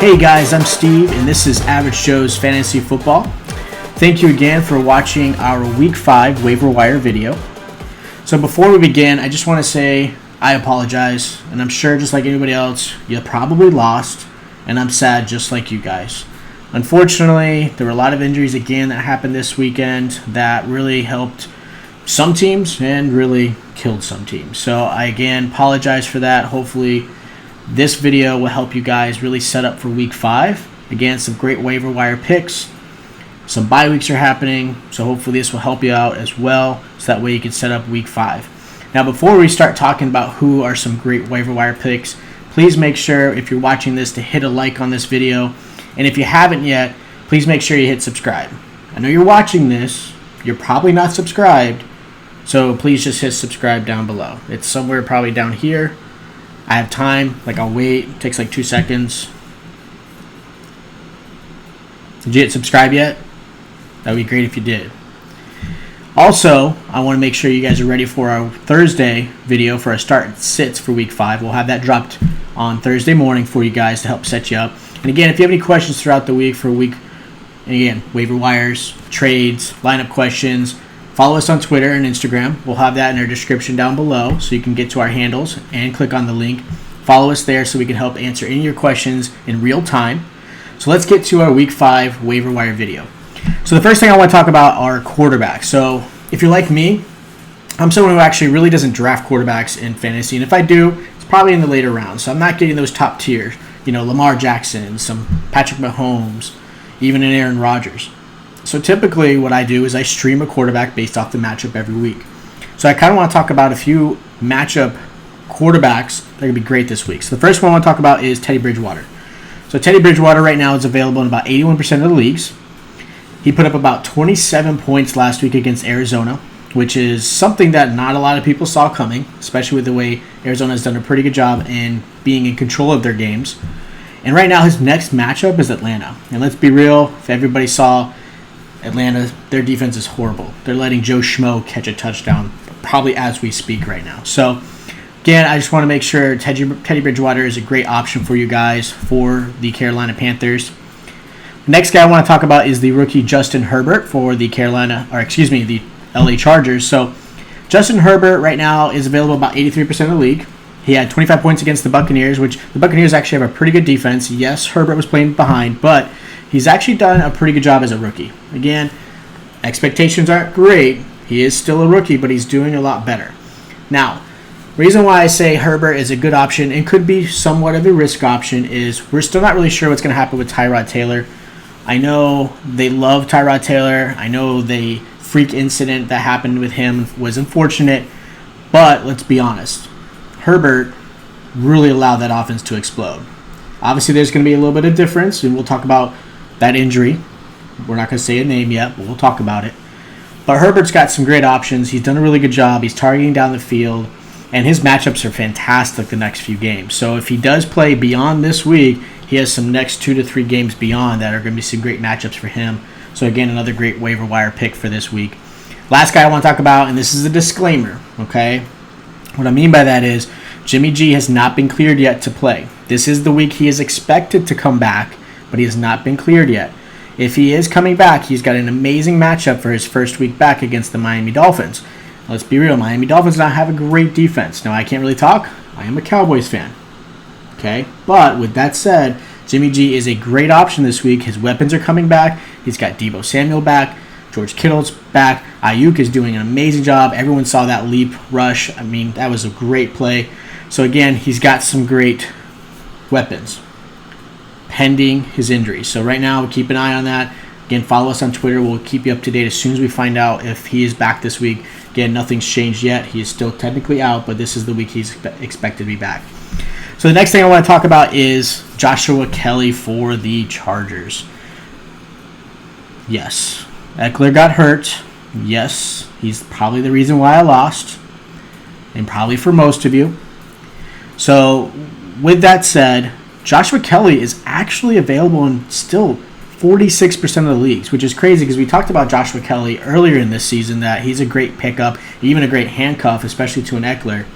Hey guys, I'm Steve, and this is Average Joe's Fantasy Football. Thank you again for watching our Week 5 waiver wire video. So before we begin, I just want to say I apologize, and I'm sure just like anybody else, you probably lost, and I'm sad just like you guys. Unfortunately, there were a lot of injuries again that happened this weekend that really helped some teams and really killed some teams. So I again apologize for that. Hopefully this video will help you guys really set up for Week 5. Again, some great waiver wire picks. Some bye weeks are happening, so hopefully this will help you out as well, so that way you can set up Week 5. Now, before we start talking about who are some great waiver wire picks, please make sure, if you're watching this, to hit a like on this video. And if you haven't yet, please make sure you hit subscribe. I know you're watching this. You're probably not subscribed, so please just hit subscribe down below. It's somewhere probably down here. I have time, I'll wait. It takes 2 seconds. Did you hit subscribe yet? That would be great if you did. Also, I want to make sure you guys are ready for our Thursday video for our start and sits for Week 5. We'll have that dropped on Thursday morning for you guys to help set you up. And again, if you have any questions throughout the week for week, and again, waiver wires, trades, lineup questions, follow us on Twitter and Instagram. We'll have that in our description down below, so you can get to our handles and click on the link. Follow us there so we can help answer any of your questions in real time. So let's get to our Week 5 waiver wire video. So the first thing I want to talk about are quarterbacks. So if you're like me, I'm someone who actually really doesn't draft quarterbacks in fantasy. And if I do, it's probably in the later rounds. So I'm not getting those top tiers. Lamar Jackson, some Patrick Mahomes, even an Aaron Rodgers. So typically what I do is I stream a quarterback based off the matchup every week. So I kind of want to talk about a few matchup quarterbacks that are going to be great this week. So the first one I want to talk about is Teddy Bridgewater. So Teddy Bridgewater right now is available in about 81% of the leagues. He put up about 27 points last week against Arizona, which is something that not a lot of people saw coming, especially with the way Arizona has done a pretty good job in being in control of their games. And right now his next matchup is Atlanta. And let's be real, if everybody saw Atlanta, their defense is horrible. They're letting Joe Schmo catch a touchdown probably as we speak right now. So, again, I just want to make sure Teddy Bridgewater is a great option for you guys for the Carolina Panthers. The next guy I want to talk about is the rookie Justin Herbert for the the LA Chargers. So, Justin Herbert right now is available about 83% of the league. He had 25 points against the Buccaneers, which the Buccaneers actually have a pretty good defense. Yes, Herbert was playing behind, but he's actually done a pretty good job as a rookie. Again, expectations aren't great. He is still a rookie, but he's doing a lot better. Now, reason why I say Herbert is a good option and could be somewhat of a risk option is we're still not really sure what's going to happen with Tyrod Taylor. I know they love Tyrod Taylor. I know the freak incident that happened with him was unfortunate, but let's be honest. Herbert really allowed that offense to explode. Obviously, there's going to be a little bit of difference, and we'll talk about that injury. We're not going to say a name yet, but we'll talk about it. But Herbert's got some great options. He's done a really good job. He's targeting down the field, and his matchups are fantastic the next few games. So if he does play beyond this week, he has some next 2 to 3 games beyond that are going to be some great matchups for him. So again, another great waiver wire pick for this week. Last guy I want to talk about, and this is a disclaimer, okay? What I mean by that is Jimmy G has not been cleared yet to play. This is the week he is expected to come back, but he has not been cleared yet. If he is coming back, he's got an amazing matchup for his first week back against the Miami Dolphins. Let's be real, Miami Dolphins don't have a great defense. Now, I can't really talk. I am a Cowboys fan. Okay? But with that said, Jimmy G is a great option this week. His weapons are coming back. He's got Deebo Samuel back. George Kittle's back. Ayuk is doing an amazing job. Everyone saw that leap rush. I mean, that was a great play. So again, he's got some great weapons pending his injury. So right now, keep an eye on that. Again, follow us on Twitter. We'll keep you up to date as soon as we find out if he is back this week. Again, nothing's changed yet. He is still technically out, but this is the week he's expected to be back. So the next thing I want to talk about is Joshua Kelley for the Chargers. Yes, Eckler got hurt. Yes, he's probably the reason why I lost, and probably for most of you. So with that said, Joshua Kelley is actually available in still 46% of the leagues, which is crazy because we talked about Joshua Kelley earlier in this season that he's a great pickup, even a great handcuff, especially to an Eckler.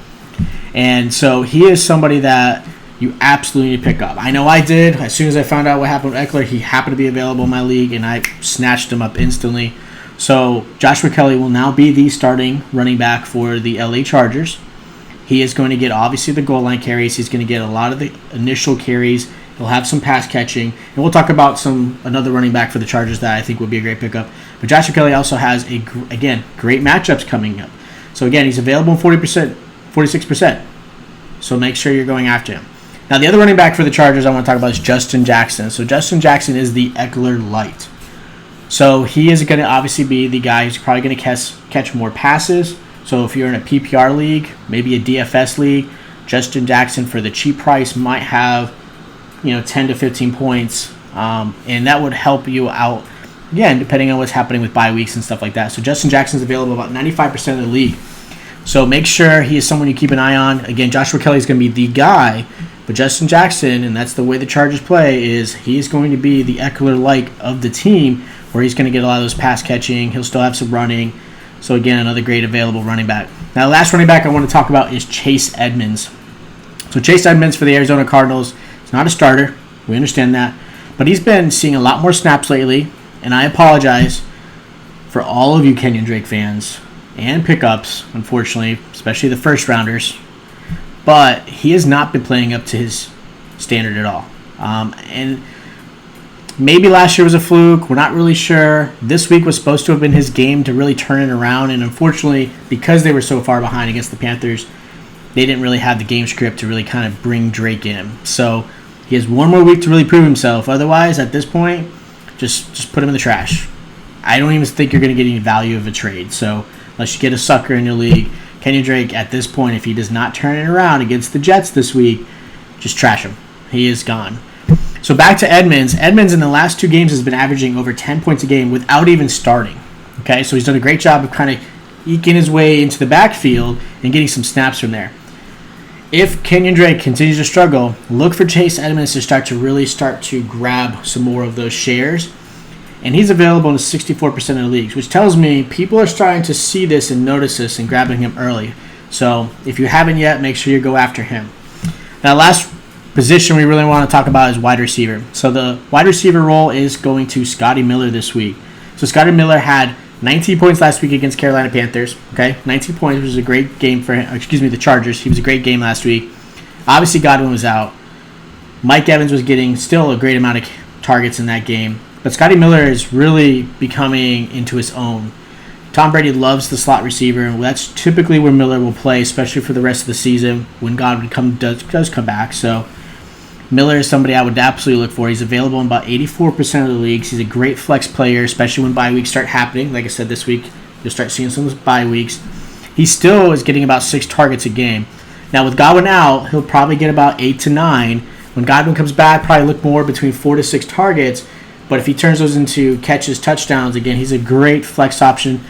And so he is somebody that, you absolutely need to pick up. I know I did. As soon as I found out what happened with Eckler, he happened to be available in my league, and I snatched him up instantly. So Joshua Kelley will now be the starting running back for the LA Chargers. He is going to get, obviously, the goal line carries. He's going to get a lot of the initial carries. He'll have some pass catching. And we'll talk about another running back for the Chargers that I think would be a great pickup. But Joshua Kelley also has, again, great matchups coming up. So, again, he's available in 40%, 46%. So make sure you're going after him. Now, the other running back for the Chargers I want to talk about is Justin Jackson. So Justin Jackson is the Eckler light. So he is going to obviously be the guy who's probably going to catch more passes. So if you're in a PPR league, maybe a DFS league, Justin Jackson for the cheap price might have 10 to 15 points, and that would help you out, again, depending on what's happening with bye weeks and stuff like that. So Justin Jackson is available about 95% of the league. So make sure he is someone you keep an eye on. Again, Joshua Kelley is going to be the guy, but Justin Jackson, and that's the way the Chargers play, is he's going to be the Eckler-like of the team, where he's going to get a lot of those pass catching. He'll still have some running. So, again, another great available running back. Now, the last running back I want to talk about is Chase Edmonds. So, Chase Edmonds for the Arizona Cardinals is not a starter. We understand that. But he's been seeing a lot more snaps lately. And I apologize for all of you Kenyon Drake fans and pickups, unfortunately, especially the first-rounders. But he has not been playing up to his standard at all. And maybe last year was a fluke. We're not really sure. This week was supposed to have been his game to really turn it around. And unfortunately, because they were so far behind against the Panthers, they didn't really have the game script to really kind of bring Drake in. So he has one more week to really prove himself. Otherwise, at this point, just put him in the trash. I don't even think you're going to get any value of a trade. So unless you get a sucker in your league, Kenyon Drake, at this point, if he does not turn it around against the Jets this week, just trash him. He is gone. So back to Edmonds. Edmonds in the last 2 games has been averaging over 10 points a game without even starting. Okay, so he's done a great job of kind of eking his way into the backfield and getting some snaps from there. If Kenyon Drake continues to struggle, look for Chase Edmonds to start to grab some more of those shares. And he's available in 64% of the leagues, which tells me people are starting to see this and notice this and grabbing him early. So if you haven't yet, make sure you go after him. Now, last position we really want to talk about is wide receiver. So the wide receiver role is going to Scotty Miller this week. So Scotty Miller had 19 points last week against Carolina Panthers. Okay, 19 points, which was a great game for him. The Chargers. He was a great game last week. Obviously, Godwin was out. Mike Evans was getting still a great amount of targets in that game. But Scotty Miller is really becoming into his own. Tom Brady loves the slot receiver, and that's typically where Miller will play, especially for the rest of the season when Godwin does come back. So Miller is somebody I would absolutely look for. He's available in about 84% of the leagues. He's a great flex player, especially when bye weeks start happening. Like I said, this week you'll start seeing some of those bye weeks. He still is getting about 6 targets a game. Now with Godwin out, he'll probably get about 8 to 9. When Godwin comes back, probably look more between 4 to 6 targets. But if he turns those into catches, touchdowns, again, he's a great flex option.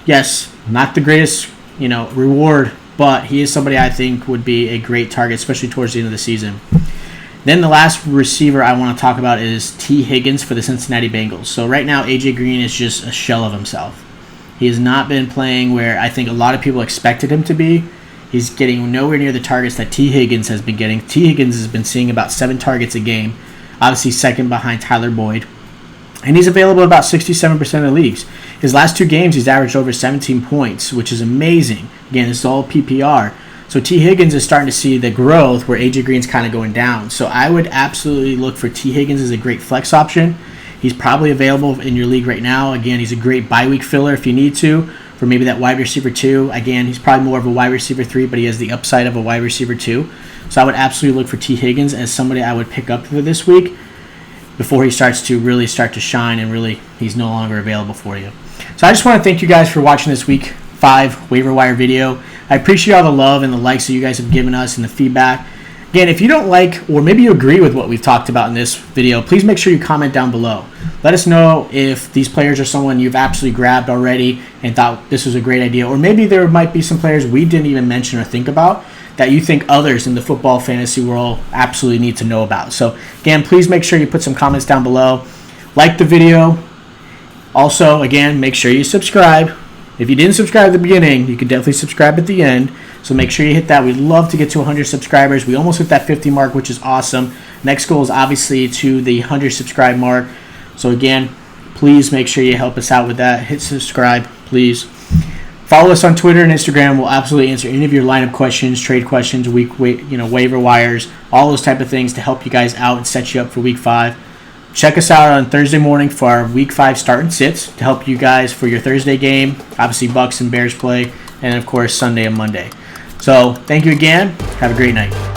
Yes, not the greatest, reward, but he is somebody I think would be a great target, especially towards the end of the season. Then the last receiver I want to talk about is T. Higgins for the Cincinnati Bengals. So right now, A.J. Green is just a shell of himself. He has not been playing where I think a lot of people expected him to be. He's getting nowhere near the targets that T. Higgins has been getting. T. Higgins has been seeing about 7 targets a game, obviously second behind Tyler Boyd. And he's available in about 67% of the leagues. His last 2 games, he's averaged over 17 points, which is amazing. Again, it's all PPR. So T. Higgins is starting to see the growth where A.J. Green's kind of going down. So I would absolutely look for T. Higgins as a great flex option. He's probably available in your league right now. Again, he's a great bye week filler if you need to, for maybe that wide receiver 2. Again, he's probably more of a wide receiver 3, but he has the upside of a wide receiver 2. So I would absolutely look for T. Higgins as somebody I would pick up for this week before he starts to shine and really he's no longer available for you. So I just want to thank you guys for watching this week 5 waiver wire video. I appreciate all the love and the likes that you guys have given us and the feedback. Again, if you don't like or maybe you agree with what we've talked about in this video, please make sure you comment down below. Let us know if these players are someone you've absolutely grabbed already and thought this was a great idea, or maybe there might be some players we didn't even mention or think about that you think others in the football fantasy world absolutely need to know about. So again, please make sure you put some comments down below. Like the video. Also, again, make sure you subscribe. If you didn't subscribe at the beginning, you can definitely subscribe at the end. So make sure you hit that. We'd love to get to 100 subscribers. We almost hit that 50 mark, which is awesome. Next goal is obviously to the 100 subscribe mark. So again, please make sure you help us out with that. Hit subscribe, please. Follow us on Twitter and Instagram. We'll absolutely answer any of your lineup questions, trade questions, waiver wires, all those type of things to help you guys out and set you up for Week 5. Check us out on Thursday morning for our Week 5 start and sits to help you guys for your Thursday game. Obviously, Bucks and Bears play, and of course Sunday and Monday. So thank you again. Have a great night.